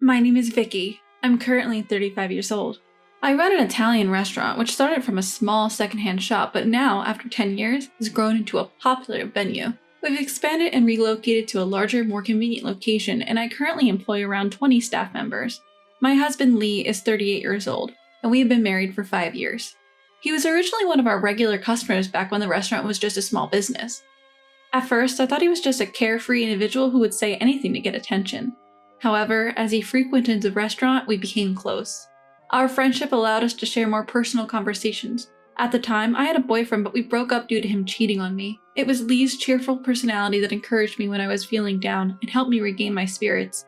My name is Vicky. I'm currently 35 years old. I run an Italian restaurant which started from a small secondhand shop but now, after 10 years, has grown into a popular venue. We've expanded and relocated to a larger, more convenient location, and I currently employ around 20 staff members. My husband Lee is 38 years old, and we have been married for 5 years. He was originally one of our regular customers back when the restaurant was just a small business. At first, I thought he was just a carefree individual who would say anything to get attention. However, as he frequented the restaurant, we became close. Our friendship allowed us to share more personal conversations. At the time, I had a boyfriend, but we broke up due to him cheating on me. It was Lee's cheerful personality that encouraged me when I was feeling down and helped me regain my spirits.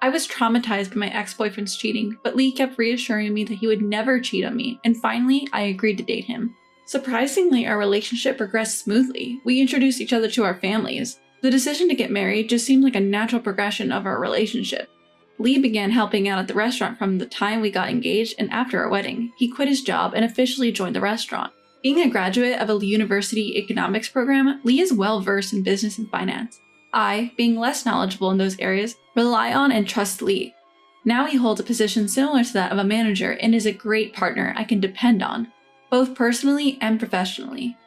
I was traumatized by my ex-boyfriend's cheating, but Lee kept reassuring me that he would never cheat on me, and finally, I agreed to date him. Surprisingly, our relationship progressed smoothly. We introduced each other to our families. The decision to get married just seemed like a natural progression of our relationship. Lee began helping out at the restaurant from the time we got engaged, and after our wedding, he quit his job and officially joined the restaurant. Being a graduate of a university economics program, Lee is well versed in business and finance. I, being less knowledgeable in those areas, rely on and trust Lee. Now he holds a position similar to that of a manager and is a great partner I can depend on, both personally and professionally.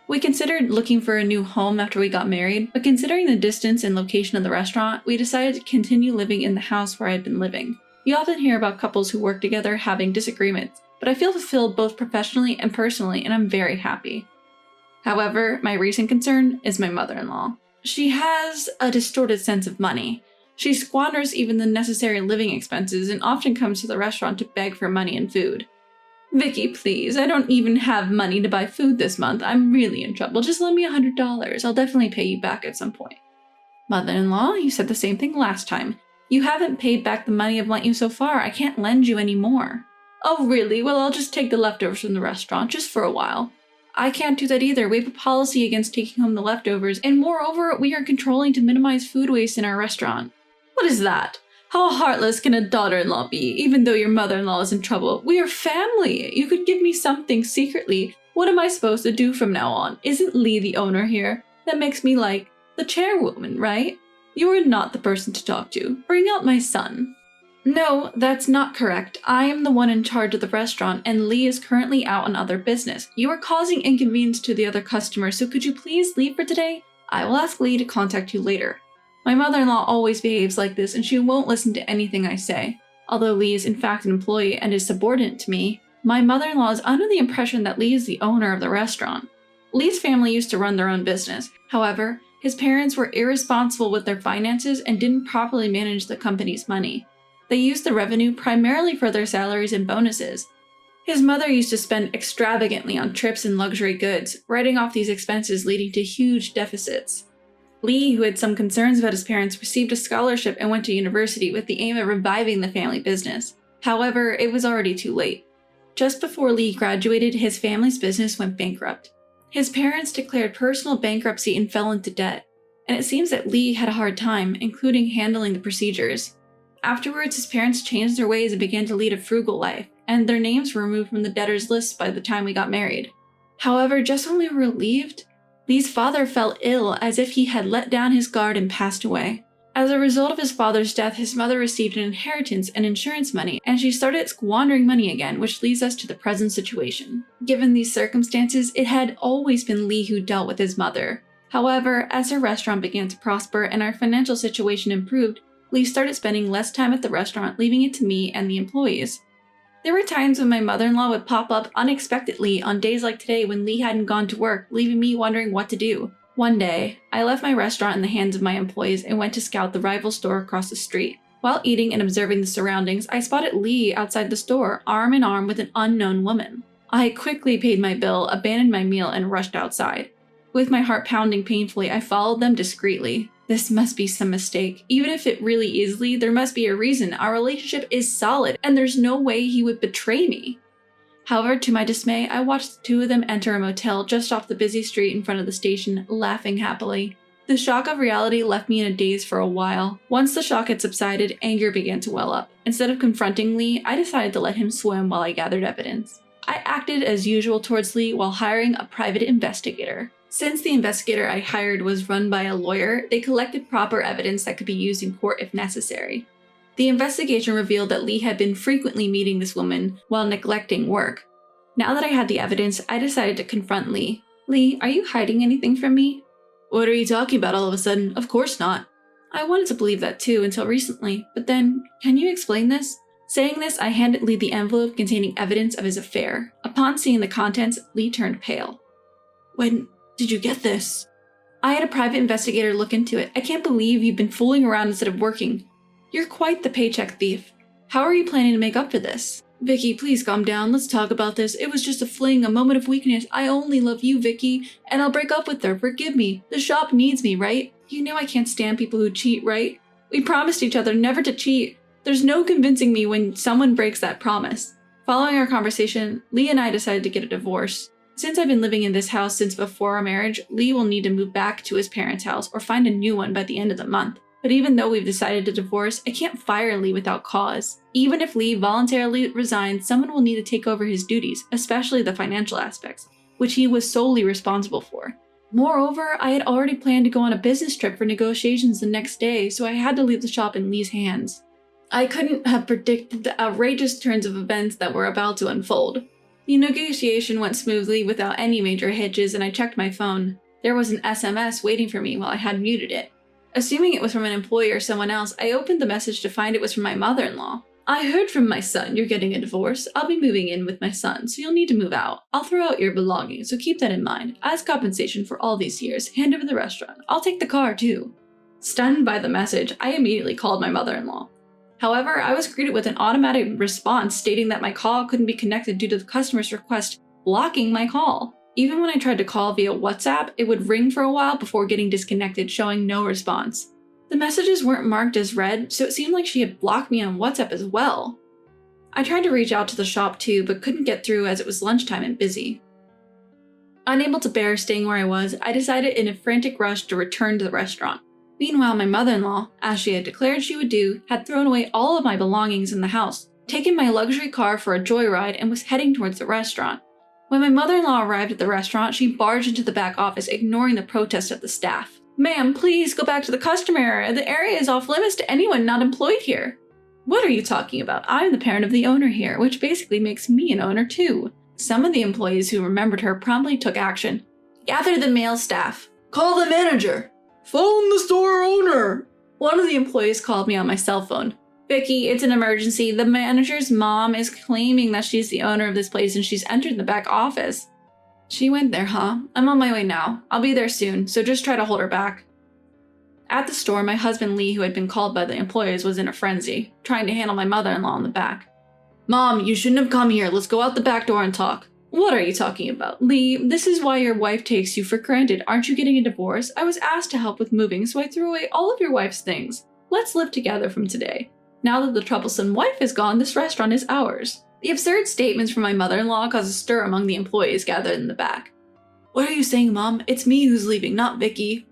We considered looking for a new home after we got married, but considering the distance and location of the restaurant, we decided to continue living in the house where I had been living. You often hear about couples who work together having disagreements, but I feel fulfilled both professionally and personally, and I'm very happy. However, my recent concern is my mother-in-law. She has a distorted sense of money. She squanders even the necessary living expenses and often comes to the restaurant to beg for money and food. Vicky, please, I don't even have money to buy food this month. I'm really in trouble. Just lend me $100. I'll definitely pay you back at some point. Mother-in-law, you said the same thing last time. You haven't paid back the money I've lent you so far. I can't lend you any more. Oh, really? Well, I'll just take the leftovers from the restaurant, just for a while. I can't do that either. We have a policy against taking home the leftovers, and moreover, we are controlling to minimize food waste in our restaurant. What is that? How heartless can a daughter-in-law be, even though your mother-in-law is in trouble? We are family. You could give me something secretly. What am I supposed to do from now on? Isn't Lee the owner here? That makes me like the chairwoman, right? You are not the person to talk to. Bring out my son. No, that's not correct. I am the one in charge of the restaurant, and Lee is currently out on other business. You are causing inconvenience to the other customers, so could you please leave for today? I will ask Lee to contact you later. My mother-in-law always behaves like this, and she won't listen to anything I say. Although Lee is in fact an employee and is subordinate to me, my mother-in-law is under the impression that Lee is the owner of the restaurant. Lee's family used to run their own business. However, his parents were irresponsible with their finances and didn't properly manage the company's money. They used the revenue primarily for their salaries and bonuses. His mother used to spend extravagantly on trips and luxury goods, writing off these expenses leading to huge deficits. Lee, who had some concerns about his parents, received a scholarship and went to university with the aim of reviving the family business. However, it was already too late. Just before Lee graduated, his family's business went bankrupt. His parents declared personal bankruptcy and fell into debt, and it seems that Lee had a hard time, including handling the procedures. Afterwards, his parents changed their ways and began to lead a frugal life, and their names were removed from the debtors' list by the time we got married. However, just when we were relieved, Lee's father fell ill as if he had let down his guard and passed away. As a result of his father's death, his mother received an inheritance and insurance money, and she started squandering money again, which leads us to the present situation. Given these circumstances, it had always been Lee who dealt with his mother. However, as her restaurant began to prosper and our financial situation improved, Lee started spending less time at the restaurant, leaving it to me and the employees. There were times when my mother-in-law would pop up unexpectedly on days like today when Lee hadn't gone to work, leaving me wondering what to do. One day, I left my restaurant in the hands of my employees and went to scout the rival store across the street. While eating and observing the surroundings, I spotted Lee outside the store, arm in arm with an unknown woman. I quickly paid my bill, abandoned my meal, and rushed outside. With my heart pounding painfully, I followed them discreetly. This must be some mistake. Even if it really is Lee, there must be a reason. Our relationship is solid, and there's no way he would betray me. However, to my dismay, I watched the two of them enter a motel just off the busy street in front of the station, laughing happily. The shock of reality left me in a daze for a while. Once the shock had subsided, anger began to well up. Instead of confronting Lee, I decided to let him swim while I gathered evidence. I acted as usual towards Lee while hiring a private investigator. Since the investigator I hired was run by a lawyer, they collected proper evidence that could be used in court if necessary. The investigation revealed that Lee had been frequently meeting this woman while neglecting work. Now that I had the evidence, I decided to confront Lee. Lee, are you hiding anything from me? What are you talking about all of a sudden? Of course not. I wanted to believe that too until recently, but then, can you explain this? Saying this, I handed Lee the envelope containing evidence of his affair. Upon seeing the contents, Lee turned pale. When did you get this? I had a private investigator look into it. I can't believe you've been fooling around instead of working. You're quite the paycheck thief. How are you planning to make up for this? Vicky, please calm down. Let's talk about this. It was just a fling, a moment of weakness. I only love you, Vicky, and I'll break up with her. Forgive me. The shop needs me, right? You know I can't stand people who cheat, right? We promised each other never to cheat. There's no convincing me when someone breaks that promise. Following our conversation, Lee and I decided to get a divorce. Since I've been living in this house since before our marriage, Lee will need to move back to his parents' house or find a new one by the end of the month. But even though we've decided to divorce, I can't fire Lee without cause. Even if Lee voluntarily resigns, someone will need to take over his duties, especially the financial aspects, which he was solely responsible for. Moreover, I had already planned to go on a business trip for negotiations the next day, so I had to leave the shop in Lee's hands. I couldn't have predicted the outrageous turns of events that were about to unfold. The negotiation went smoothly without any major hitches, and I checked my phone. There was an SMS waiting for me while I had muted it. Assuming it was from an employee or someone else, I opened the message to find it was from my mother-in-law. I heard from my son you're getting a divorce. I'll be moving in with my son, so you'll need to move out. I'll throw out your belongings, so keep that in mind. As compensation for all these years, hand over the restaurant. I'll take the car, too. Stunned by the message, I immediately called my mother-in-law. However, I was greeted with an automatic response stating that my call couldn't be connected due to the customer's request blocking my call. Even when I tried to call via WhatsApp, it would ring for a while before getting disconnected, showing no response. The messages weren't marked as read, so it seemed like she had blocked me on WhatsApp as well. I tried to reach out to the shop too, but couldn't get through as it was lunchtime and busy. Unable to bear staying where I was, I decided in a frantic rush to return to the restaurant. Meanwhile, my mother-in-law, as she had declared she would do, had thrown away all of my belongings in the house, taken my luxury car for a joyride, and was heading towards the restaurant. When my mother-in-law arrived at the restaurant, she barged into the back office, ignoring the protest of the staff. Ma'am, please go back to the customer area. The area is off limits to anyone not employed here. What are you talking about? I'm the parent of the owner here, which basically makes me an owner too. Some of the employees who remembered her promptly took action. Gather the male staff. Call the manager. Phone the store owner. One of the employees called me on my cell phone. Vicky, it's an emergency. The manager's mom is claiming that she's the owner of this place and she's entered the back office. She went there, huh? I'm on my way now. I'll be there soon, so just try to hold her back. At the store, my husband Lee, who had been called by the employees, was in a frenzy, trying to handle my mother-in-law in the back. Mom, you shouldn't have come here. Let's go out the back door and talk. What are you talking about? Lee, this is why your wife takes you for granted. Aren't you getting a divorce? I was asked to help with moving, so I threw away all of your wife's things. Let's live together from today. Now that the troublesome wife is gone, this restaurant is ours. The absurd statements from my mother-in-law caused a stir among the employees gathered in the back. What are you saying, Mom? It's me who's leaving, not Vicky.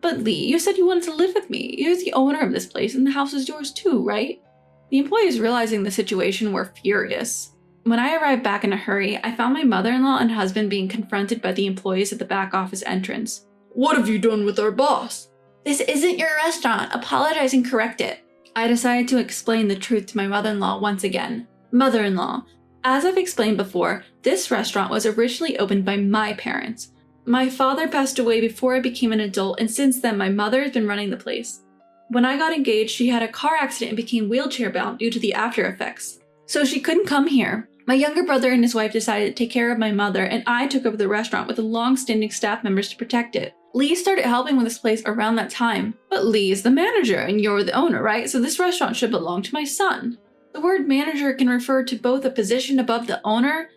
But Lee, you said you wanted to live with me. You're the owner of this place and the house is yours too, right? The employees, realizing the situation, were furious. When I arrived back in a hurry, I found my mother-in-law and husband being confronted by the employees at the back office entrance. What have you done with our boss? This isn't your restaurant. Apologize and correct it. I decided to explain the truth to my mother-in-law once again. Mother-in-law, as I've explained before, this restaurant was originally opened by my parents. My father passed away before I became an adult, and since then my mother has been running the place. When I got engaged, she had a car accident and became wheelchair-bound due to the after effects. So she couldn't come here. My younger brother and his wife decided to take care of my mother, and I took over the restaurant with the long-standing staff members to protect it. Lee started helping with this place around that time. But Lee is the manager, and you're the owner, right? So this restaurant should belong to my son. The word manager can refer to both a position above the owner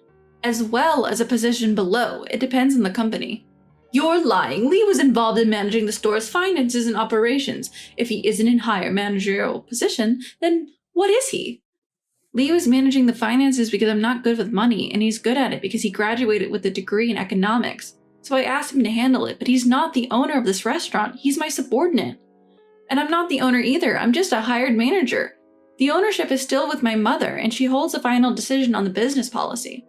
as well as a position below. It depends on the company. You're lying. Lee was involved in managing the store's finances and operations. If he isn't in higher managerial position, then what is he? Lee was managing the finances because I'm not good with money, and he's good at it because he graduated with a degree in economics. So I asked him to handle it, but he's not the owner of this restaurant. He's my subordinate. And I'm not the owner either. I'm just a hired manager. The ownership is still with my mother, and she holds the final decision on the business policy.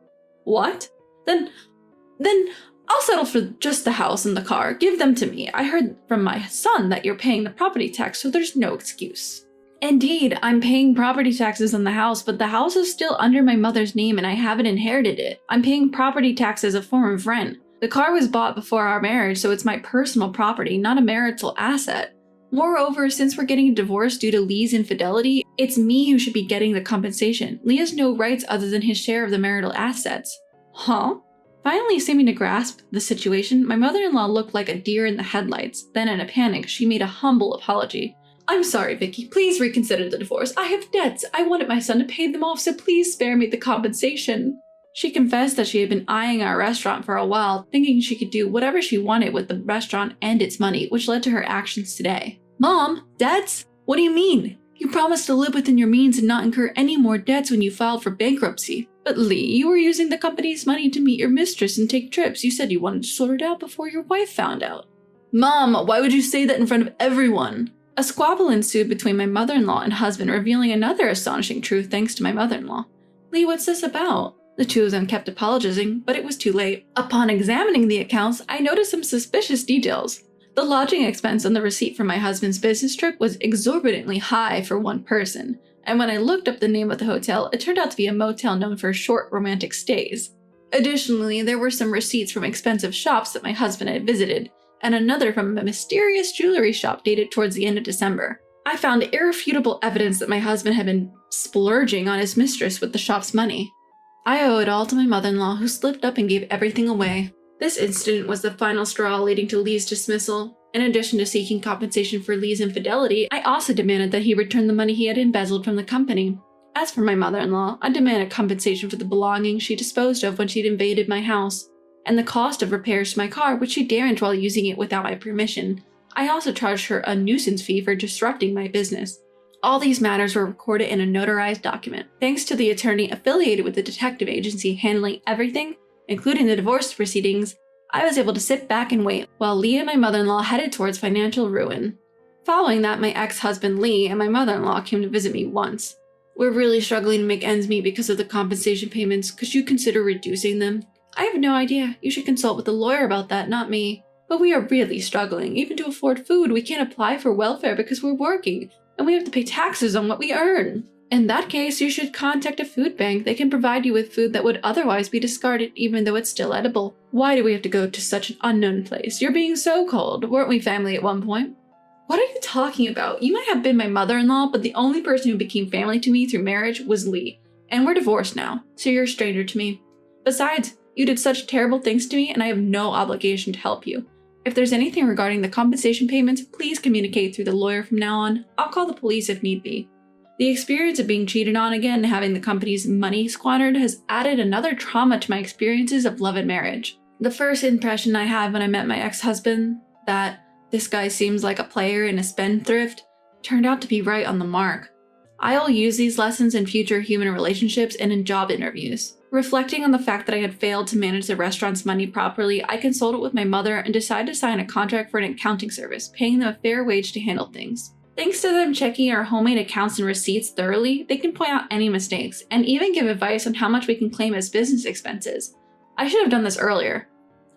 What? Then I'll settle for just the house and the car. Give them to me. I heard from my son that you're paying the property tax, so there's no excuse. Indeed, I'm paying property taxes on the house, but the house is still under my mother's name and I haven't inherited it. I'm paying property tax as a form of rent. The car was bought before our marriage, so it's my personal property, not a marital asset. Moreover, since we're getting a divorce due to Lee's infidelity, it's me who should be getting the compensation. Lee has no rights other than his share of the marital assets. Huh? Finally seeming to grasp the situation, my mother-in-law looked like a deer in the headlights. Then in a panic, she made a humble apology. I'm sorry, Vicky. Please reconsider the divorce. I have debts. I wanted my son to pay them off, so please spare me the compensation. She confessed that she had been eyeing our restaurant for a while, thinking she could do whatever she wanted with the restaurant and its money, which led to her actions today. Mom, debts? What do you mean? You promised to live within your means and not incur any more debts when you filed for bankruptcy. But Lee, you were using the company's money to meet your mistress and take trips. You said you wanted to sort it out before your wife found out. Mom, why would you say that in front of everyone? A squabble ensued between my mother-in-law and husband, revealing another astonishing truth thanks to my mother-in-law. Lee, what's this about? The two of them kept apologizing, but it was too late. Upon examining the accounts, I noticed some suspicious details. The lodging expense on the receipt for my husband's business trip was exorbitantly high for one person, and when I looked up the name of the hotel, it turned out to be a motel known for short romantic stays. Additionally, there were some receipts from expensive shops that my husband had visited, and another from a mysterious jewelry shop dated towards the end of December. I found irrefutable evidence that my husband had been splurging on his mistress with the shop's money. I owe it all to my mother-in-law, who slipped up and gave everything away. This incident was the final straw leading to Lee's dismissal. In addition to seeking compensation for Lee's infidelity, I also demanded that he return the money he had embezzled from the company. As for my mother-in-law, I demanded compensation for the belongings she disposed of when she'd invaded my house, and the cost of repairs to my car, which she damaged while using it without my permission. I also charged her a nuisance fee for disrupting my business. All these matters were recorded in a notarized document. Thanks to the attorney affiliated with the detective agency handling everything, including the divorce proceedings, I was able to sit back and wait while Lee and my mother-in-law headed towards financial ruin. Following that, my ex-husband Lee and my mother-in-law came to visit me once. We're really struggling to make ends meet because of the compensation payments. Could you consider reducing them? I have no idea. You should consult with a lawyer about that, not me. But we are really struggling. Even to afford food, we can't apply for welfare because we're working, and we have to pay taxes on what we earn. In that case, you should contact a food bank. They can provide you with food that would otherwise be discarded even though it's still edible. Why do we have to go to such an unknown place? You're being so cold. Weren't we family at one point? What are you talking about? You might have been my mother-in-law, but the only person who became family to me through marriage was Lee. And we're divorced now, so you're a stranger to me. Besides, you did such terrible things to me and I have no obligation to help you. If there's anything regarding the compensation payments, please communicate through the lawyer from now on. I'll call the police if need be. The experience of being cheated on again and having the company's money squandered has added another trauma to my experiences of love and marriage. The first impression I had when I met my ex-husband, that this guy seems like a player and a spendthrift, turned out to be right on the mark. I'll use these lessons in future human relationships and in job interviews. Reflecting on the fact that I had failed to manage the restaurant's money properly, I consulted with my mother and decided to sign a contract for an accounting service, paying them a fair wage to handle things. Thanks to them checking our homemade accounts and receipts thoroughly, they can point out any mistakes, and even give advice on how much we can claim as business expenses. I should have done this earlier.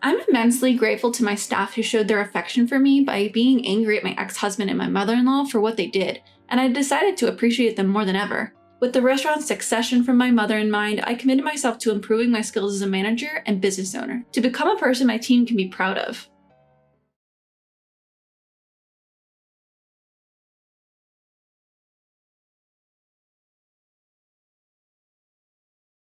I'm immensely grateful to my staff who showed their affection for me by being angry at my ex-husband and my mother-in-law for what they did, and I decided to appreciate them more than ever. With the restaurant's succession from my mother in mind, I committed myself to improving my skills as a manager and business owner, to become a person my team can be proud of.